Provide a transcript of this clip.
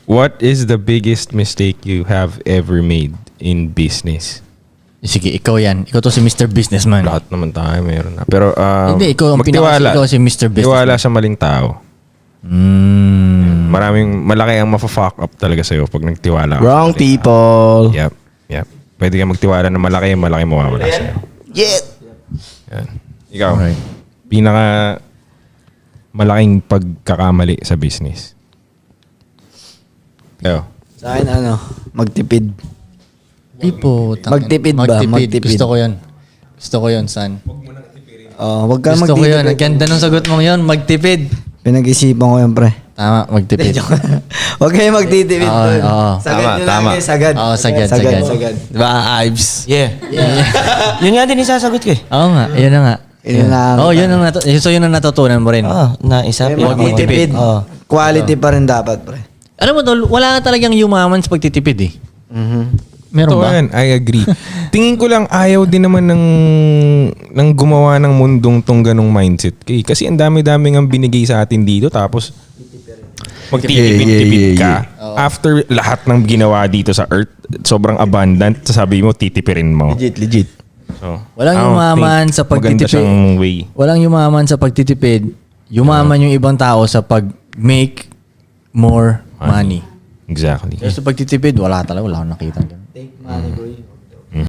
What is the biggest mistake you have ever made in business? Sige, ikaw yan. Ikaw to si Mr. Businessman. Lahat naman tayo meron na. Pero Hindi, ikaw ang ikaw si Mr. Businessman. Tiwala sa maling tao. Malaki ang mafa-fuck up talaga sa'yo pag nagtiwala ka. Wrong people. Yep. Pwede kang magtiwala na malaki mawawala sa'yo. Yeah. Yan. Ikaw, Alright. pinaka malaking pagkakamali sa business. Ikaw. Sa akin magtipid. Magtipid ba? Magtipid. Gusto ko yun, son. Wag ka Gusto ko magtipid. yun. Ang ganda ng sagot mong yun. Magtipid. Pinag-isipan ko yun, pre. Tama, magtipid. Wag kayo magtitipid. Oo. Sagad Tama. Sagad. Oo, sagad. Diba, Ives? Yeah. Yun nga din isasagot ko eh. Oo nga, yun na nga. Yun na. So yun ang natutunan mo rin. Naisapin. Huwag magtipid. Quality pa rin dapat, pre. Alam mo, tol, wala nga talagang yumaman sa pagtitipid eh. Meron Ito ba? yan, I agree. Tingin ko lang ayaw din naman ng gumawa ng mundong tong ganong mindset. Kasi ang dami-dami ang binigay sa atin dito tapos magtitipid ka. After lahat ng ginawa dito sa earth, sobrang abundant, sasabi mo, titipirin mo. Legit. So, Walang I don't yumaman think sa maganda pagtitipid. siyang way. Walang yumaman sa pagtitipid. Yumaman yung ibang tao sa pag-make more money. Exactly. Pero sa pagtitipid, wala akong nakita. Take money, bro.